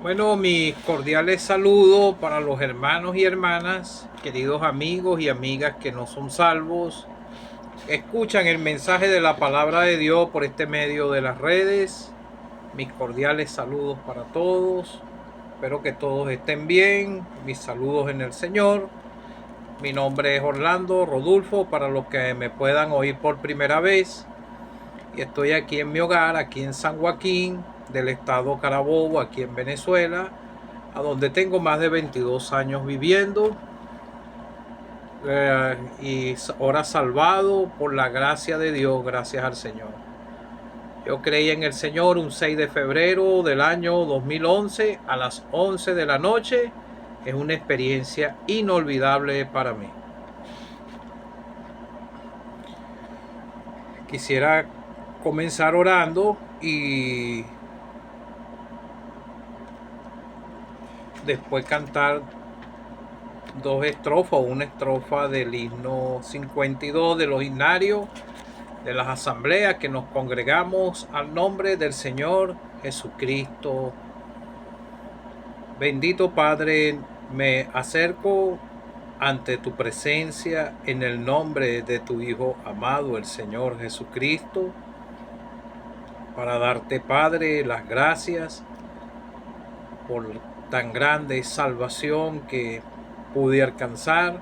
Bueno, mis cordiales saludos para los hermanos y hermanas, queridos amigos y amigas que no son salvos, escuchan el mensaje de la palabra de Dios por este medio de las redes. Mis cordiales saludos para todos. Espero que todos estén bien. Mis saludos en el Señor. Mi nombre es Orlando Rodulfo, para los que me puedan oír por primera vez. Y estoy aquí en mi hogar, aquí en San Joaquín, del estado Carabobo, aquí en Venezuela, a donde tengo más de 22 años viviendo, y ahora salvado por la gracia de Dios, gracias al Señor. Yo creí en el Señor un 6 de febrero del año 2011 a las 11 de la noche. Es una experiencia inolvidable para mí. Quisiera comenzar orando y después cantar dos estrofas, una estrofa del himno 52 de los himnarios de las asambleas que nos congregamos al nombre del Señor Jesucristo. Bendito Padre, me acerco ante tu presencia en el nombre de tu Hijo amado, el Señor Jesucristo, para darte, Padre, las gracias por tan grande salvación que pude alcanzar,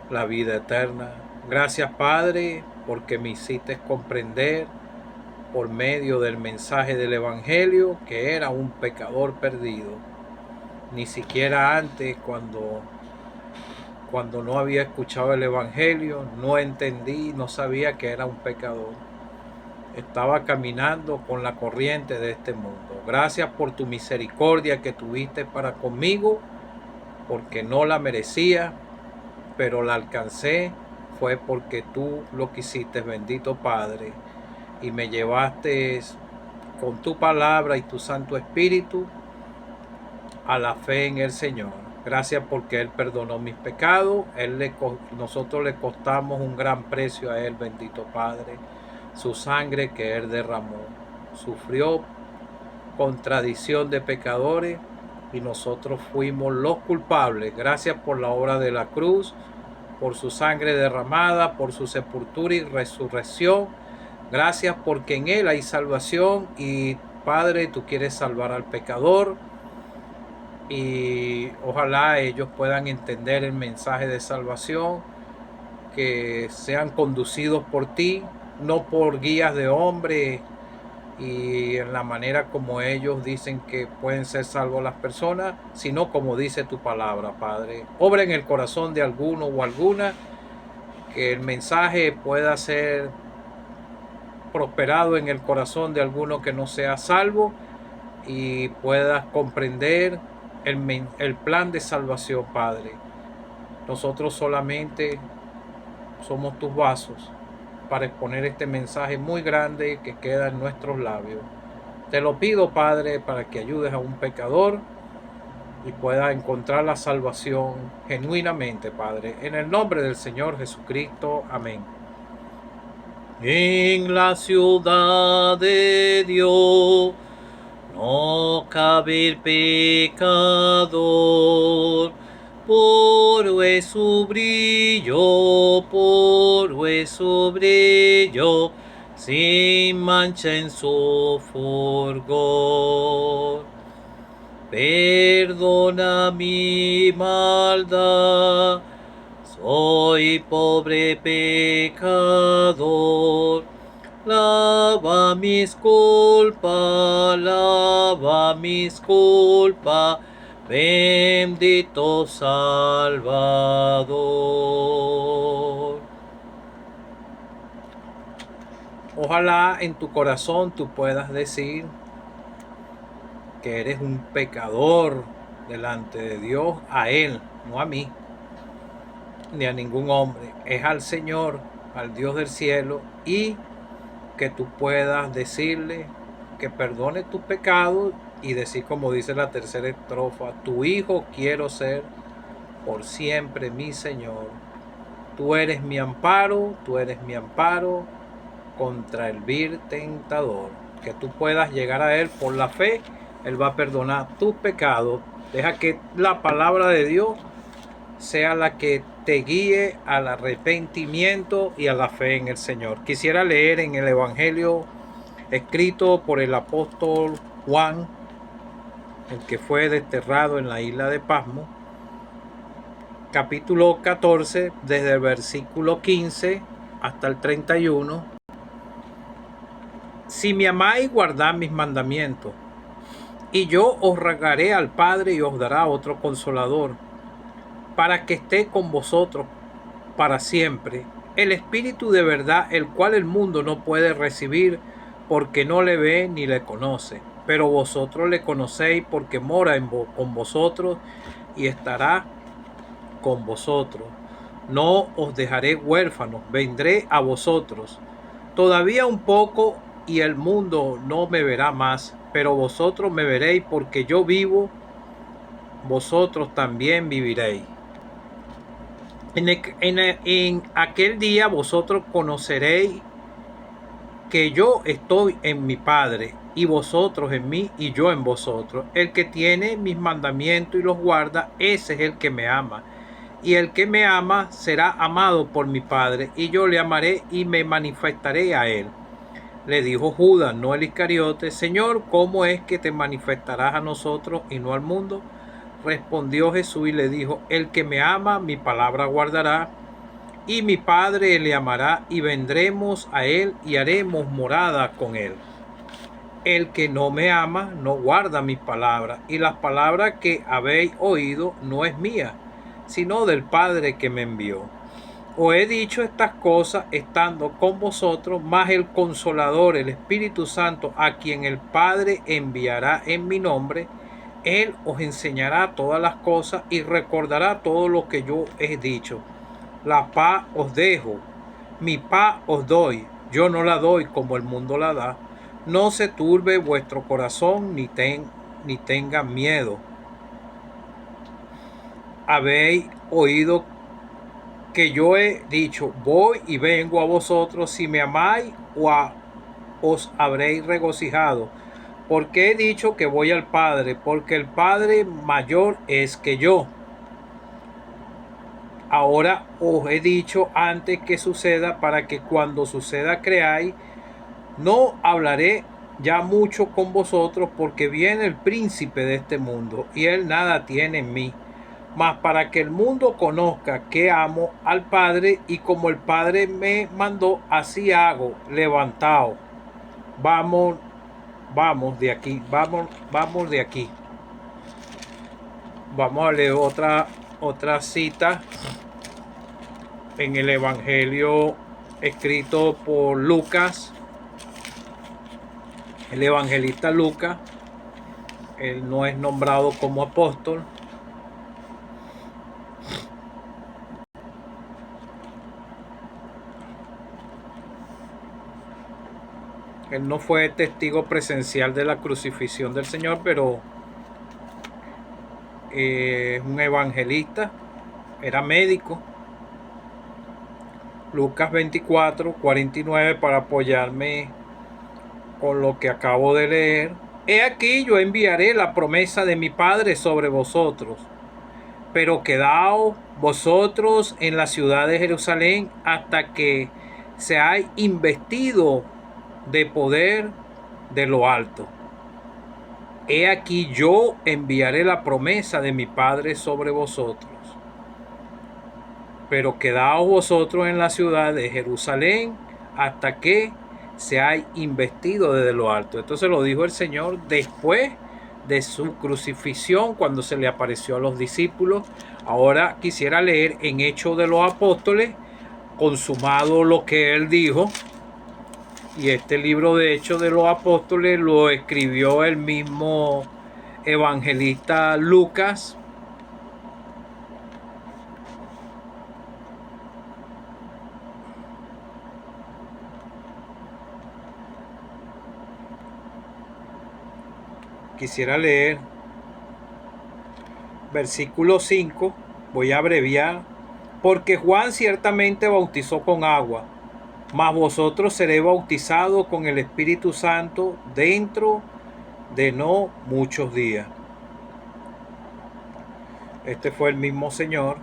la vida eterna. Gracias, Padre, porque me hiciste comprender por medio del mensaje del Evangelio que era un pecador perdido. Ni siquiera antes, cuando no había escuchado el Evangelio, no entendí, no sabía que era un pecador. Estaba caminando con la corriente de este mundo. Gracias por tu misericordia que tuviste para conmigo, porque no la merecía, pero la alcancé. Fue porque tú lo quisiste, bendito Padre, y me llevaste con tu palabra y tu Santo Espíritu a la fe en el Señor. Gracias porque Él perdonó mis pecados. Nosotros le costamos un gran precio a Él, bendito Padre. Su sangre que Él derramó. Sufrió contradicción de pecadores y nosotros fuimos los culpables. Gracias por la obra de la cruz, por su sangre derramada, por su sepultura y resurrección. Gracias porque en Él hay salvación y Padre, tú quieres salvar al pecador, y ojalá ellos puedan entender el mensaje de salvación, que sean conducidos por ti, no por guías de hombre y en la manera como ellos dicen que pueden ser salvos las personas, sino como dice tu palabra, Padre. Obra en el corazón de alguno o alguna, que el mensaje pueda ser prosperado en el corazón de alguno que no sea salvo y puedas comprender el plan de salvación, Padre. Nosotros solamente somos tus vasos para exponer este mensaje muy grande que queda en nuestros labios. Te lo pido, Padre, para que ayudes a un pecador y pueda encontrar la salvación genuinamente, Padre. En el nombre del Señor Jesucristo. Amén. En la ciudad de Dios no cabe el pecador. Puro es su brillo, sin mancha en su fulgor. Perdona mi maldad, soy pobre pecador. Lava mis culpas, bendito Salvador. Ojalá en tu corazón tú puedas decir que eres un pecador delante de Dios, a Él, no a mí, ni a ningún hombre. Es al Señor, al Dios del cielo, y que tú puedas decirle que perdone tus pecados y decir, como dice la tercera estrofa, tu hijo quiero ser por siempre, mi Señor. Tú eres mi amparo contra el vil tentador. Que tú puedas llegar a Él por la fe Él va a perdonar tus pecados. Deja que la palabra de Dios sea la que te guíe al arrepentimiento y a la fe en el Señor. Quisiera leer en el Evangelio escrito por el apóstol Juan, el que fue desterrado en la isla de Pasmo, capítulo 14, desde el versículo 15 hasta el 31. Si me amáis, guardad mis mandamientos, y yo os rogaré al Padre y os dará otro consolador, para que esté con vosotros para siempre, el Espíritu de verdad, el cual el mundo no puede recibir, porque no le ve ni le conoce. Pero vosotros le conocéis, porque mora con vosotros y estará con vosotros. No os dejaré huérfanos, vendré a vosotros. Todavía un poco y el mundo no me verá más, pero vosotros me veréis, porque yo vivo, vosotros también viviréis. En aquel día vosotros conoceréis que yo estoy en mi Padre, y vosotros en mí, y yo en vosotros. El que tiene mis mandamientos y los guarda, ese es el que me ama. Y el que me ama será amado por mi Padre, y yo le amaré y me manifestaré a él. Le dijo Judas, no el Iscariote: Señor, ¿cómo es que te manifestarás a nosotros y no al mundo? Respondió Jesús y le dijo: el que me ama, mi palabra guardará, y mi Padre le amará, y vendremos a él y haremos morada con él. El que no me ama no guarda mis palabras, y las palabras que habéis oído no es mía, sino del Padre que me envió. Os he dicho estas cosas estando con vosotros, mas el Consolador, el Espíritu Santo, a quien el Padre enviará en mi nombre, Él os enseñará todas las cosas y recordará todo lo que yo he dicho. La paz os dejo, mi paz os doy. Yo no la doy como el mundo la da. No se turbe vuestro corazón ni tenga miedo. Habéis oído que yo he dicho: voy y vengo a vosotros. Si me amáis, os habréis regocijado, porque he dicho que voy al Padre, porque el Padre mayor es que yo. Ahora os he dicho antes que suceda, para que cuando suceda creáis. No hablaré ya mucho con vosotros, porque viene el príncipe de este mundo, y él nada tiene en mí. Mas para que el mundo conozca que amo al Padre, y como el Padre me mandó, así hago. Levantaos, vamos de aquí, vamos de aquí. Vamos a leer otra cita en el Evangelio escrito por Lucas, el evangelista Lucas. Él no es nombrado como apóstol. Él no fue testigo presencial de la crucifixión del Señor, pero es un evangelista, era médico. Lucas 24, 49, para apoyarme con lo que acabo de leer. He aquí, yo enviaré la promesa de mi Padre sobre vosotros, pero quedaos vosotros en la ciudad de Jerusalén hasta que seáis investido de poder de lo alto. He aquí, yo enviaré la promesa de mi Padre sobre vosotros, pero quedaos vosotros en la ciudad de Jerusalén hasta que seáis investido desde lo alto. Entonces lo dijo el Señor después de su crucifixión, cuando se le apareció a los discípulos. Ahora quisiera leer en Hechos de los Apóstoles, consumado lo que él dijo. Y este libro de Hechos de los Apóstoles lo escribió el mismo evangelista Lucas. Quisiera leer versículo 5, voy a abreviar. Porque Juan ciertamente bautizó con agua, mas vosotros seréis bautizados con el Espíritu Santo dentro de no muchos días. Este fue el mismo Señor.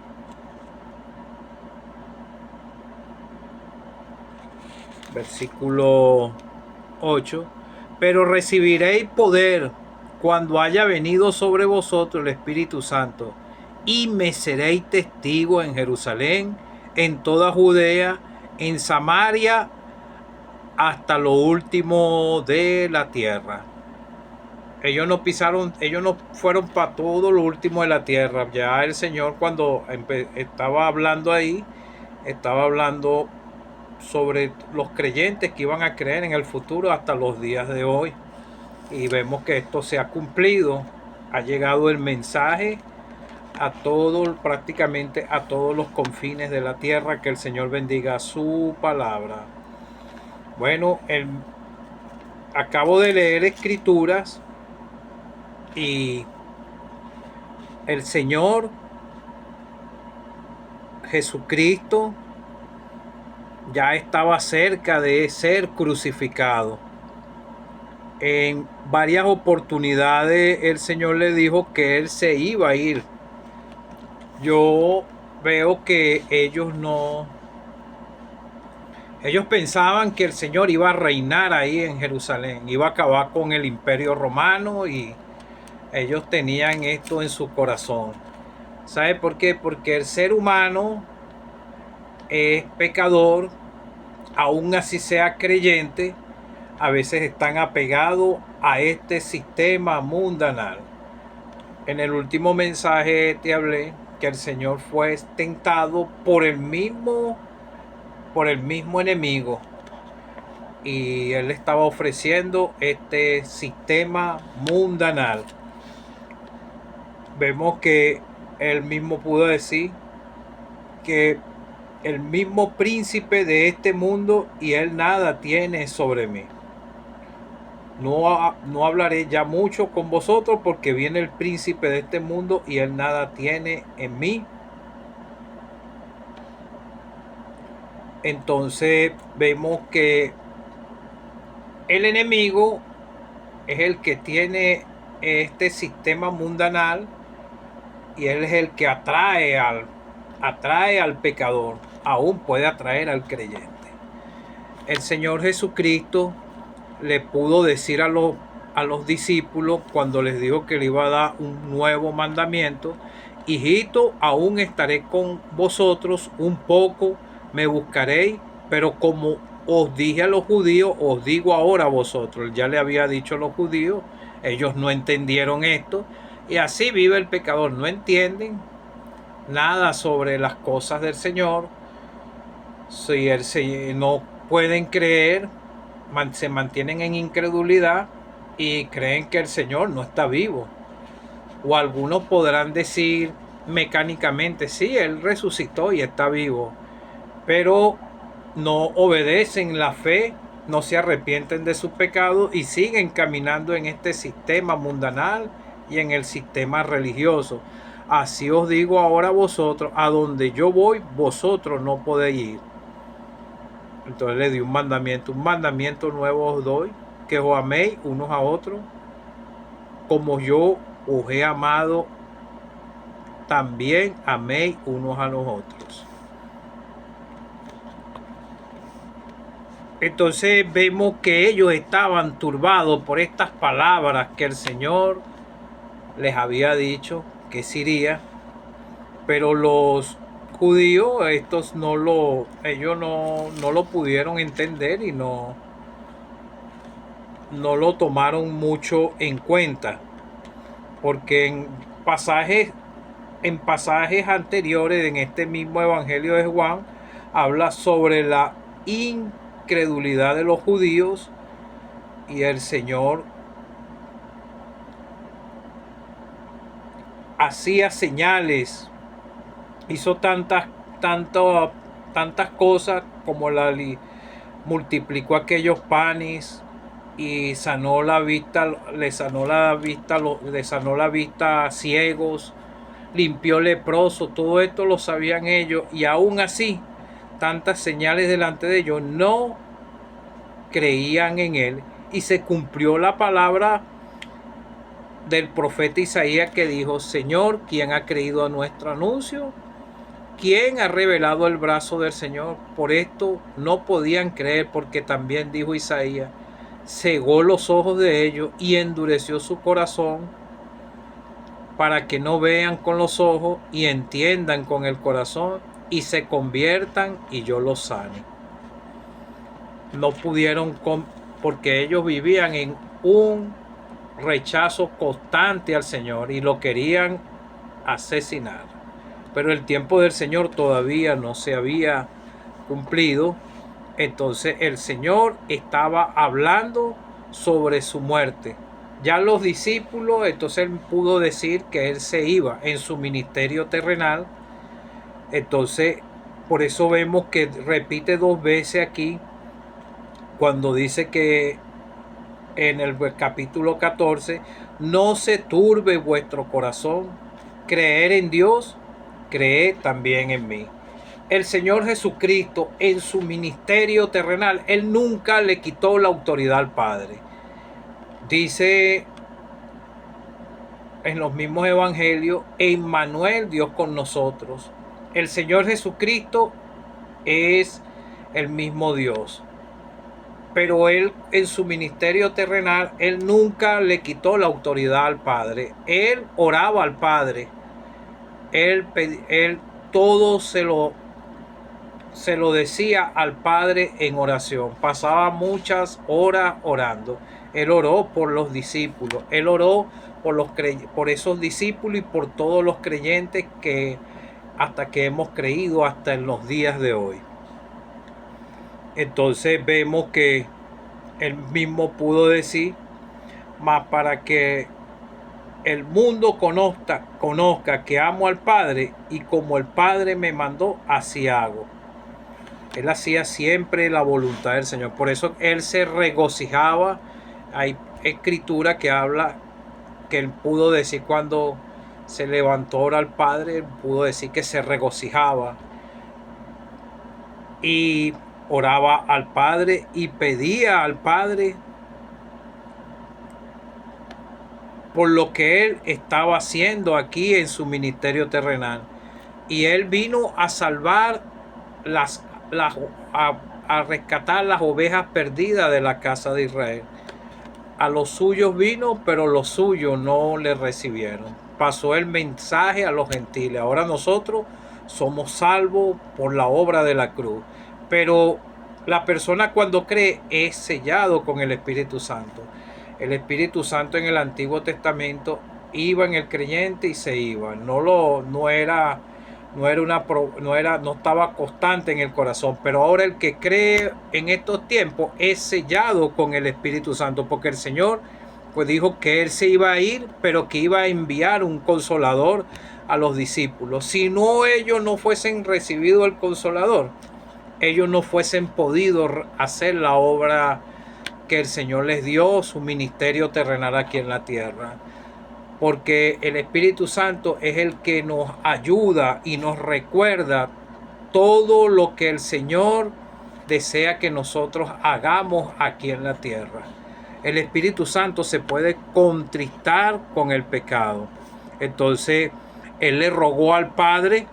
Versículo 8. Pero recibiréis poder cuando haya venido sobre vosotros el Espíritu Santo, y me seréis testigo en Jerusalén, en toda Judea, en Samaria, hasta lo último de la tierra. Ellos no fueron para todo lo último de la tierra. Ya el Señor, cuando estaba hablando ahí, estaba hablando sobre los creyentes que iban a creer en el futuro hasta los días de hoy. Y vemos que esto se ha cumplido. Ha llegado el mensaje a prácticamente a todos los confines de la tierra. Que el Señor bendiga su palabra. Bueno, acabo de leer escrituras y el Señor Jesucristo ya estaba cerca de ser crucificado. En varias oportunidades el Señor le dijo que Él se iba a ir. Yo veo que ellos pensaban que el Señor iba a reinar ahí en Jerusalén, iba a acabar con el Imperio Romano, y ellos tenían esto en su corazón. ¿Sabe por qué? Porque el ser humano es pecador, aún así sea creyente, a veces están apegados a este sistema mundanal. En el último mensaje te hablé que el Señor fue tentado por el mismo enemigo, y él estaba ofreciendo este sistema mundanal. Vemos que él mismo pudo decir que el mismo príncipe de este mundo y él nada tiene sobre mí. No hablaré ya mucho con vosotros porque viene el príncipe de este mundo y él nada tiene en mí. Entonces vemos que el enemigo es el que tiene este sistema mundanal, y él es el que atrae al pecador, aún puede atraer al creyente. El Señor Jesucristo le pudo decir a los discípulos cuando les dijo que le iba a dar un nuevo mandamiento: hijito, aún estaré con vosotros un poco, me buscaréis, pero como os dije a los judíos, os digo ahora a vosotros. Ya le había dicho a los judíos, ellos no entendieron esto, y así vive el pecador. No entienden nada sobre las cosas del Señor. Si no pueden creer, se mantienen en incredulidad y creen que el Señor no está vivo. O algunos podrán decir mecánicamente, sí, Él resucitó y está vivo, pero no obedecen la fe, no se arrepienten de sus pecados y siguen caminando en este sistema mundanal y en el sistema religioso. Así os digo ahora a vosotros, a donde yo voy, vosotros no podéis ir. Entonces le di un mandamiento nuevo os doy, que os améis unos a otros, como yo os he amado, también améis unos a los otros. Entonces vemos que ellos estaban turbados por estas palabras que el Señor les había dicho que se iría, pero los judíos, ellos no lo pudieron entender y no lo tomaron mucho en cuenta, porque en pasajes anteriores en este mismo Evangelio de Juan habla sobre la incredulidad de los judíos, y el Señor hacía señales, hizo tantas cosas, como multiplicó aquellos panes y sanó la vista, le sanó la vista a ciegos, limpió leprosos. Todo esto lo sabían ellos, y aún así tantas señales delante de ellos no creían en él, y se cumplió la palabra del profeta Isaías que dijo: Señor, ¿quién ha creído a nuestro anuncio? ¿Quién ha revelado el brazo del Señor? Por esto no podían creer, porque también dijo Isaías: cegó los ojos de ellos y endureció su corazón, para que no vean con los ojos y entiendan con el corazón y se conviertan y yo los sane. No pudieron, porque ellos vivían en un rechazo constante al Señor y lo querían asesinar. Pero el tiempo del Señor todavía no se había cumplido. Entonces el Señor estaba hablando sobre su muerte. Ya los discípulos, entonces él pudo decir que él se iba en su ministerio terrenal. Entonces, por eso vemos que repite 2 veces aquí, cuando dice que en el capítulo 14, no se turbe vuestro corazón, creer en Dios, creed también en mí. El Señor Jesucristo en su ministerio terrenal, Él nunca le quitó la autoridad al Padre. Dice en los mismos evangelios: Emmanuel, Dios con nosotros. El Señor Jesucristo es el mismo Dios. Pero Él en su ministerio terrenal, Él nunca le quitó la autoridad al Padre. Él oraba al Padre. Él todo se lo decía al Padre en oración. Pasaba muchas horas orando. Él oró por los discípulos. Él oró por esos discípulos y por todos los creyentes que hasta que hemos creído hasta en los días de hoy. Entonces vemos que él mismo pudo decir: mas para que el mundo conozca que amo al Padre, y como el Padre me mandó, así hago. Él hacía siempre la voluntad del Señor. Por eso él se regocijaba. Hay escritura que habla que él pudo decir cuando se levantó a orar al Padre, él pudo decir que se regocijaba y oraba al Padre y pedía al Padre por lo que él estaba haciendo aquí en su ministerio terrenal. Y él vino a salvar a rescatar las ovejas perdidas de la casa de Israel. A los suyos vino, pero los suyos no le recibieron. Pasó el mensaje a los gentiles. Ahora nosotros somos salvos por la obra de la cruz. Pero la persona cuando cree es sellado con el Espíritu Santo. El Espíritu Santo en el Antiguo Testamento iba en el creyente y se iba. No estaba constante en el corazón. Pero ahora el que cree en estos tiempos es sellado con el Espíritu Santo, porque el Señor pues dijo que Él se iba a ir, pero que iba a enviar un consolador a los discípulos. Si no, ellos no fuesen recibido el consolador, ellos no fuesen podido hacer la obra que el Señor les dio, su ministerio terrenal aquí en la tierra. Porque el Espíritu Santo es el que nos ayuda y nos recuerda todo lo que el Señor desea que nosotros hagamos aquí en la tierra. El Espíritu Santo se puede contristar con el pecado. Entonces, Él le rogó al Padre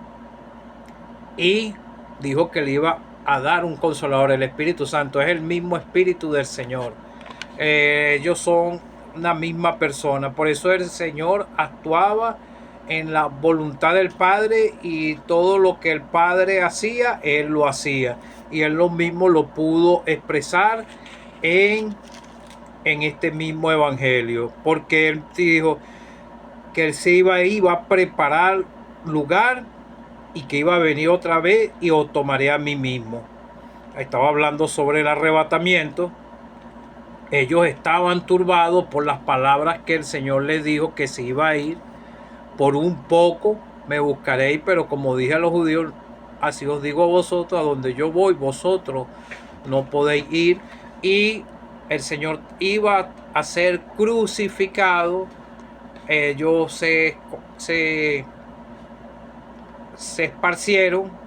y dijo que le iba a dar un consolador. El Espíritu Santo es el mismo Espíritu del Señor. Ellos son una misma persona. Por eso el Señor actuaba en la voluntad del Padre, y todo lo que el Padre hacía, Él lo hacía. Y Él lo mismo lo pudo expresar en este mismo evangelio. Porque Él dijo que Él se iba a preparar lugar y que iba a venir otra vez y os tomaré a mí mismo. Estaba hablando sobre el arrebatamiento. Ellos estaban turbados por las palabras que el Señor les dijo, que se iba a ir. Por un poco me buscaréis, pero como dije a los judíos, así os digo a vosotros: a donde yo voy, vosotros no podéis ir. Y el Señor iba a ser crucificado. Ellos se esparcieron.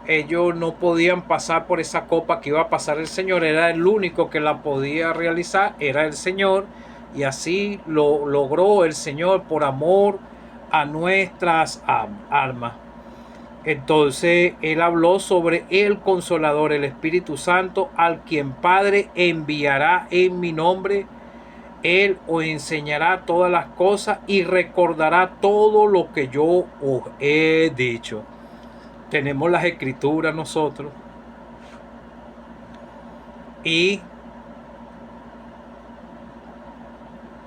Ellos no podían pasar por esa copa que iba a pasar el Señor. Era el único que la podía realizar, era el Señor. Y así lo logró el Señor por amor a nuestras almas. Entonces Él habló sobre el Consolador, el Espíritu Santo, al quien Padre enviará en mi nombre. Él os enseñará todas las cosas y recordará todo lo que yo os he dicho. Tenemos las Escrituras nosotros y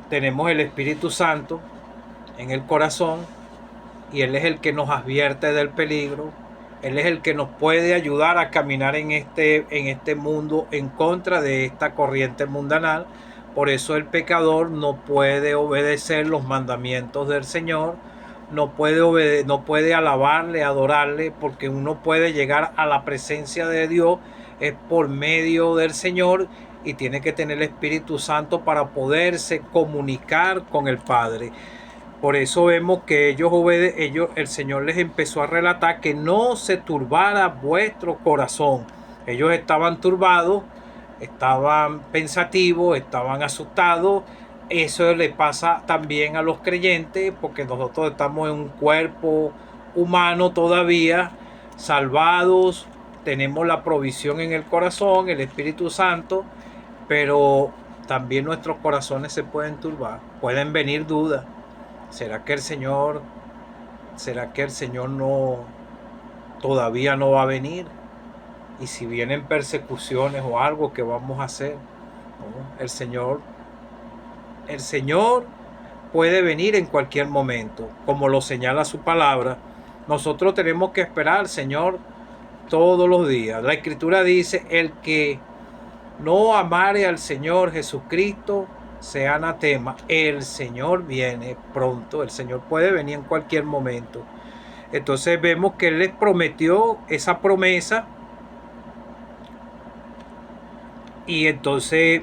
tenemos el Espíritu Santo en el corazón, y Él es el que nos advierte del peligro. Él es el que nos puede ayudar a caminar en este mundo en contra de esta corriente mundanal. Por eso el pecador no puede obedecer los mandamientos del Señor, no puede alabarle, adorarle, porque uno puede llegar a la presencia de Dios es por medio del Señor, y tiene que tener el Espíritu Santo para poderse comunicar con el Padre. Por eso vemos que el Señor les empezó a relatar que no se turbara vuestro corazón. Ellos estaban turbados, estaban pensativos, estaban asustados. Eso le pasa también a los creyentes, porque nosotros estamos en un cuerpo humano todavía, salvados, tenemos la provisión en el corazón, el Espíritu Santo, pero también nuestros corazones se pueden turbar, pueden venir dudas. ¿Será que el Señor todavía no va a venir? Y si vienen persecuciones o algo, ¿qué vamos a hacer? ¿No? El Señor puede venir en cualquier momento, como lo señala su palabra. Nosotros tenemos que esperar al Señor todos los días. La Escritura dice: el que no amare al Señor Jesucristo sea anatema. El Señor viene pronto, el Señor puede venir en cualquier momento. Entonces vemos que Él les prometió esa promesa, y entonces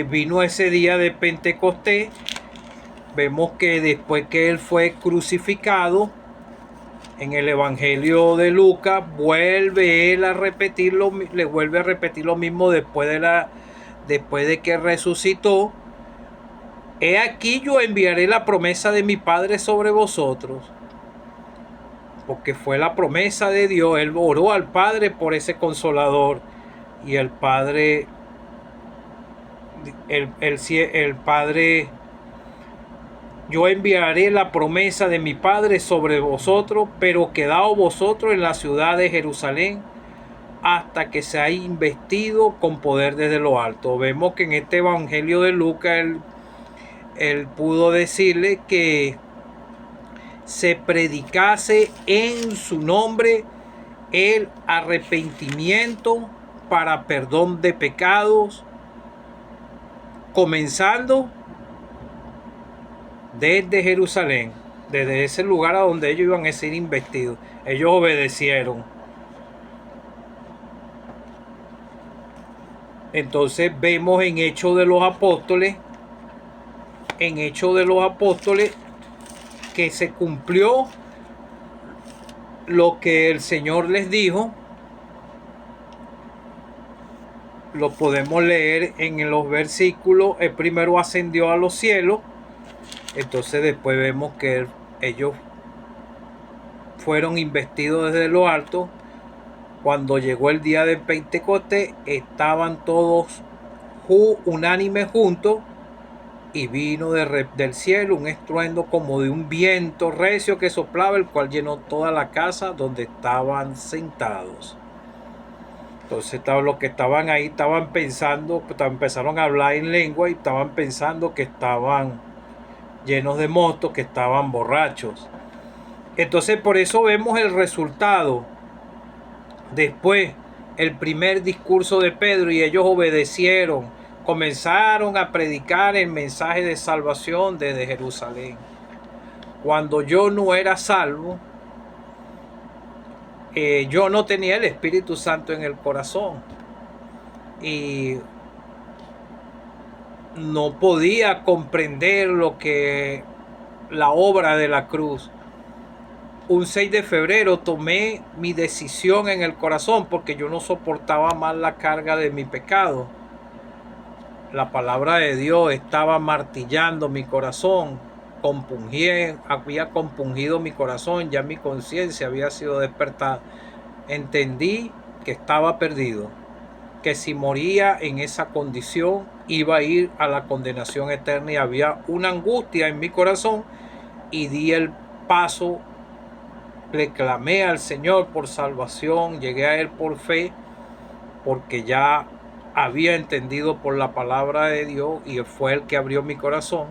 vino ese día de Pentecostés. Vemos que después que Él fue crucificado, en el Evangelio de Lucas, le vuelve a repetir lo mismo después de que resucitó. He aquí yo enviaré la promesa de mi Padre sobre vosotros. Porque fue la promesa de Dios. Él oró al Padre por ese Consolador. Y el Padre, yo enviaré la promesa de mi Padre sobre vosotros, pero quedaos vosotros en la ciudad de Jerusalén hasta que se haya investido con poder desde lo alto. Vemos que en este Evangelio de Lucas él pudo decirle que se predicase en su nombre el arrepentimiento para perdón de pecados, comenzando desde Jerusalén, desde ese lugar a donde ellos iban a ser investidos. Ellos obedecieron. Entonces vemos en Hechos de los Apóstoles, que se cumplió lo que el Señor les dijo. Lo podemos leer en los versículos. El primero ascendió a los cielos. Entonces después vemos que ellos fueron investidos desde lo alto. Cuando llegó el día de Pentecostés, estaban todos unánimes juntos, y vino del cielo un estruendo como de un viento recio que soplaba, el cual llenó toda la casa donde estaban sentados. Entonces los que estaban ahí empezaron a hablar en lengua, y estaban pensando que estaban llenos de mostos, que estaban borrachos. Entonces por eso vemos el resultado. Después, el primer discurso de Pedro, y ellos obedecieron, comenzaron a predicar el mensaje de salvación desde Jerusalén. Cuando yo no era salvo, yo no tenía el Espíritu Santo en el corazón, y no podía comprender lo que la obra de la cruz. Un 6 de febrero tomé mi decisión en el corazón, porque yo no soportaba más la carga de mi pecado. la palabra de Dios estaba martillando mi corazón, había compungido mi corazón, ya mi conciencia había sido despertada. Entendí que estaba perdido, que si moría en esa condición iba a ir a la condenación eterna, y había una angustia en mi corazón, y di el paso, le clamé al Señor por salvación, llegué a Él por fe, porque ya había entendido por la palabra de Dios, y fue el que abrió mi corazón,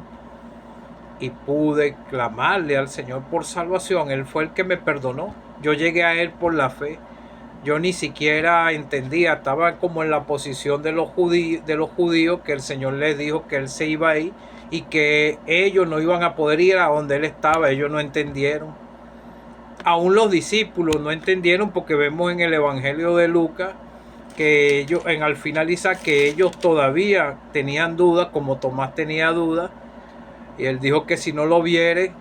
y pude clamarle al Señor por salvación. Él fue el que me perdonó. Yo llegué a Él por la fe. Yo ni siquiera entendía, estaba como en la posición de los judíos, que el Señor les dijo que Él se iba a ir y que ellos no iban a poder ir a donde Él estaba. Ellos no entendieron. Aún los discípulos no entendieron, porque vemos en el Evangelio de Lucas que ellos, al finalizar, que ellos todavía tenían dudas, como Tomás tenía dudas, y él dijo que si no lo viere,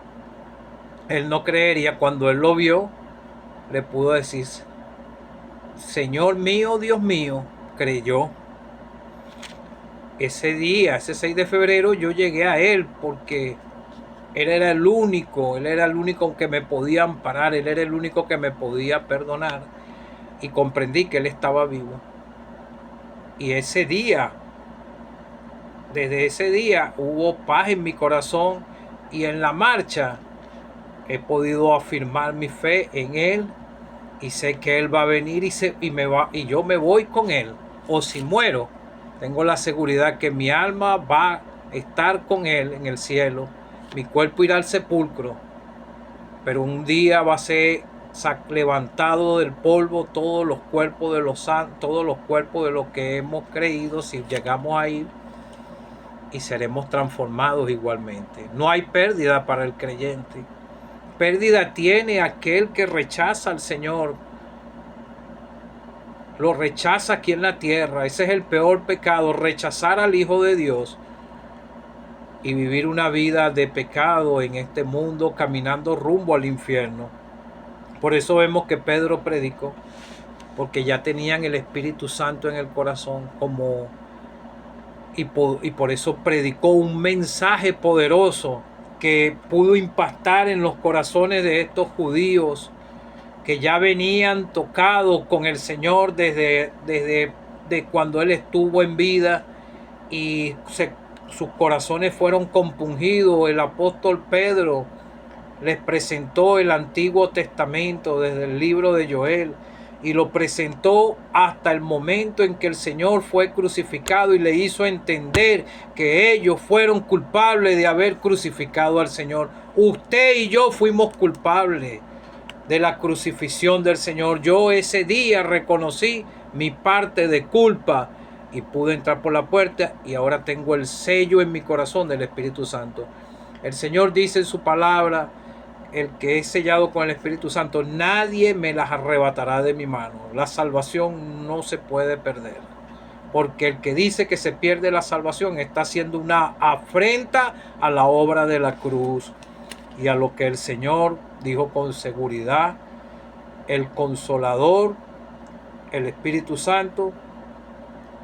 él no creería. Cuando él lo vio, le pudo decir: Señor mío, Dios mío, creyó. Ese día, ese 6 de febrero, yo llegué a Él porque Él era el único que me podía amparar, Él era el único que me podía perdonar, y comprendí que Él estaba vivo. Y ese día, desde ese día, hubo paz en mi corazón, y en la marcha he podido afirmar mi fe en Él, y sé que Él va a venir y yo me voy con Él. O si muero, tengo la seguridad que mi alma va a estar con Él en el cielo. Mi cuerpo irá al sepulcro, pero un día va a ser levantado del polvo todos los cuerpos de los santos, todos los cuerpos de los que hemos creído, si llegamos a ir, y seremos transformados igualmente. No hay pérdida para el creyente. Pérdida tiene aquel que rechaza al Señor, lo rechaza aquí en la tierra. Ese es el peor pecado, rechazar al Hijo de Dios y vivir una vida de pecado en este mundo, caminando rumbo al infierno. Por eso vemos que Pedro predicó, porque ya tenían el Espíritu Santo en el corazón, y por eso predicó un mensaje poderoso que pudo impactar en los corazones de estos judíos que ya venían tocados con el Señor desde cuando Él estuvo en vida, y sus corazones fueron compungidos. El apóstol Pedro les presentó el Antiguo Testamento desde el libro de Joel, y lo presentó hasta el momento en que el Señor fue crucificado, y le hizo entender que ellos fueron culpables de haber crucificado al Señor. Usted y yo fuimos culpables de la crucifixión del Señor. Yo ese día reconocí mi parte de culpa y pude entrar por la puerta, y ahora tengo el sello en mi corazón del Espíritu Santo. El Señor dice en su palabra: el que es sellado con el Espíritu Santo, nadie me las arrebatará de mi mano. La salvación no se puede perder, porque el que dice que se pierde la salvación está haciendo una afrenta a la obra de la cruz y a lo que el Señor dijo con seguridad: el Consolador, el Espíritu Santo,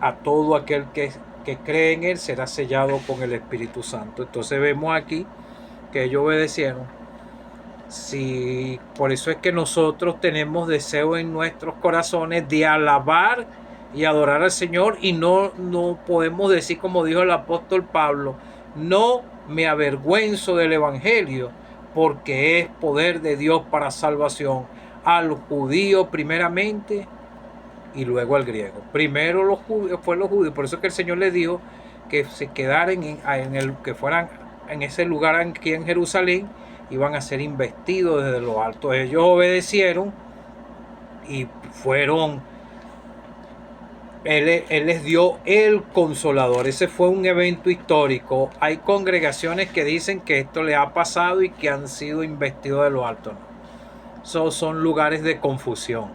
a todo aquel que cree en Él será sellado con el Espíritu Santo. Entonces vemos aquí que ellos obedecieron. Sí, por eso es que nosotros tenemos deseo en nuestros corazones de alabar y adorar al Señor, y no podemos decir, como dijo el apóstol Pablo: no me avergüenzo del Evangelio, porque es poder de Dios para salvación al judío primeramente y luego al griego. Primero los judíos, fue los judíos. Por eso es que el Señor les dijo que se quedaran que fueran en ese lugar aquí en Jerusalén, iban a ser investidos desde lo alto. Ellos obedecieron y fueron. Él les dio el Consolador. Ese fue un evento histórico. Hay congregaciones que dicen que esto le ha pasado y que han sido investidos de lo alto. No. Son lugares de confusión.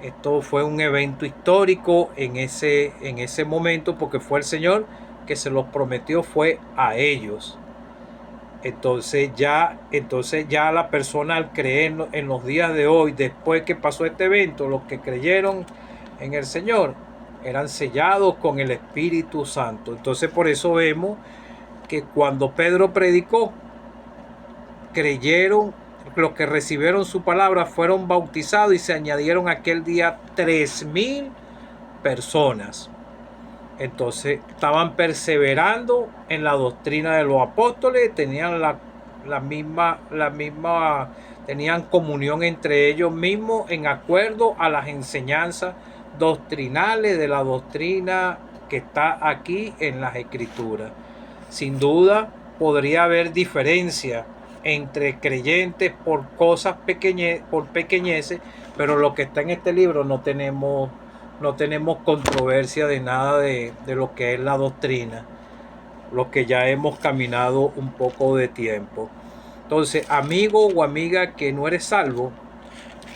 Esto fue un evento histórico en ese momento, porque fue el Señor que se los prometió, fue a ellos. Entonces ya la persona, al creer en los días de hoy, después que pasó este evento, los que creyeron en el Señor, eran sellados con el Espíritu Santo. Entonces por eso vemos que cuando Pedro predicó, creyeron, los que recibieron su palabra fueron bautizados y se añadieron aquel día 3,000 personas. Entonces estaban perseverando en la doctrina de los apóstoles, tenían la misma, tenían comunión entre ellos mismos en acuerdo a las enseñanzas doctrinales de la doctrina que está aquí en las Escrituras. Sin duda podría haber diferencia entre creyentes por cosas por pequeñeces, pero lo que está en este libro no tenemos controversia de nada de lo que es la doctrina, lo que ya hemos caminado un poco de tiempo. Entonces, amigo o amiga que no eres salvo,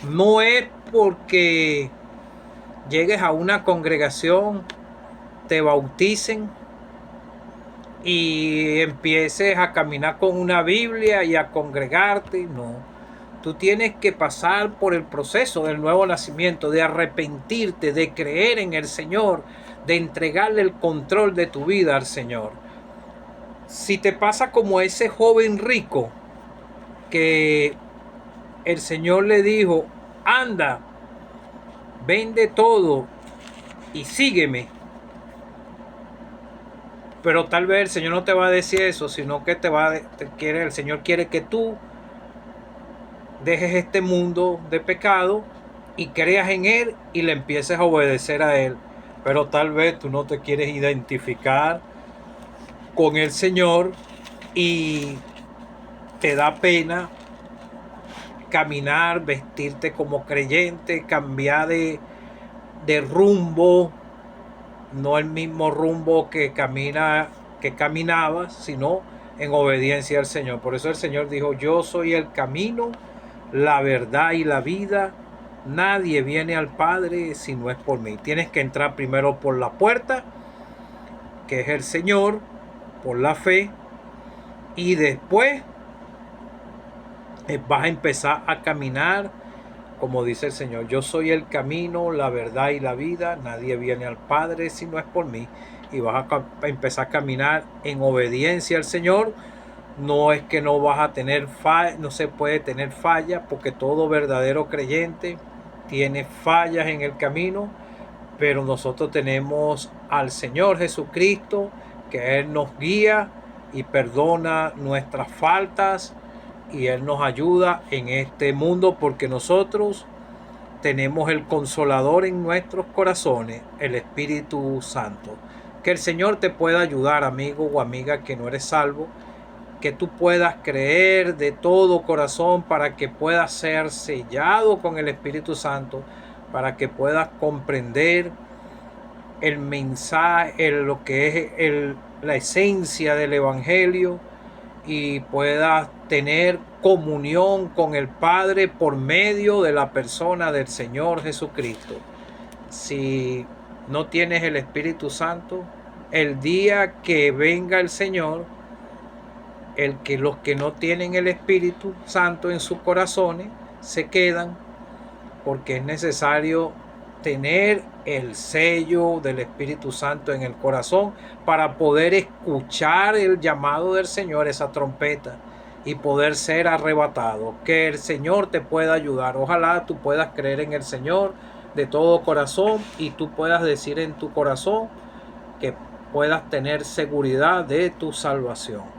no es porque llegues a una congregación, te bauticen y empieces a caminar con una Biblia y a congregarte. No, tú tienes que pasar por el proceso del nuevo nacimiento, de arrepentirte, de creer en el Señor, de entregarle el control de tu vida al Señor. Si te pasa como ese joven rico que el Señor le dijo, anda, vende todo y sígueme. Pero tal vez el Señor no te va a decir eso, sino que el Señor quiere que tú dejes este mundo de pecado y creas en Él y le empieces a obedecer a Él. Pero tal vez tú no te quieres identificar con el Señor y te da pena caminar, vestirte como creyente, cambiar de rumbo, no el mismo rumbo que caminabas, sino en obediencia al Señor. Por eso el Señor dijo, yo soy el camino, la verdad y la vida. Nadie viene al Padre si no es por mí. Tienes que entrar primero por la puerta, que es el Señor, por la fe, y después vas a empezar a caminar, como dice el Señor, yo soy el camino, la verdad y la vida, nadie viene al Padre si no es por mí, y vas a empezar a caminar en obediencia al Señor. No es que no vas a tener falla, no se puede tener falla, porque todo verdadero creyente tiene fallas en el camino, pero nosotros tenemos al Señor Jesucristo, que Él nos guía y perdona nuestras faltas, y Él nos ayuda en este mundo, porque nosotros tenemos el Consolador en nuestros corazones, el Espíritu Santo. Que el Señor te pueda ayudar, amigo o amiga que no eres salvo, que tú puedas creer de todo corazón para que puedas ser sellado con el Espíritu Santo, para que puedas comprender el mensaje, lo que es la esencia del Evangelio, y puedas tener comunión con el Padre por medio de la persona del Señor Jesucristo. Si no tienes el Espíritu Santo, el día que venga el Señor, los que no tienen el Espíritu Santo en sus corazones se quedan, porque es necesario tener el sello del Espíritu Santo en el corazón para poder escuchar el llamado del Señor, esa trompeta, y poder ser arrebatado. Que el Señor te pueda ayudar. Ojalá tú puedas creer en el Señor de todo corazón y tú puedas decir en tu corazón que puedas tener seguridad de tu salvación.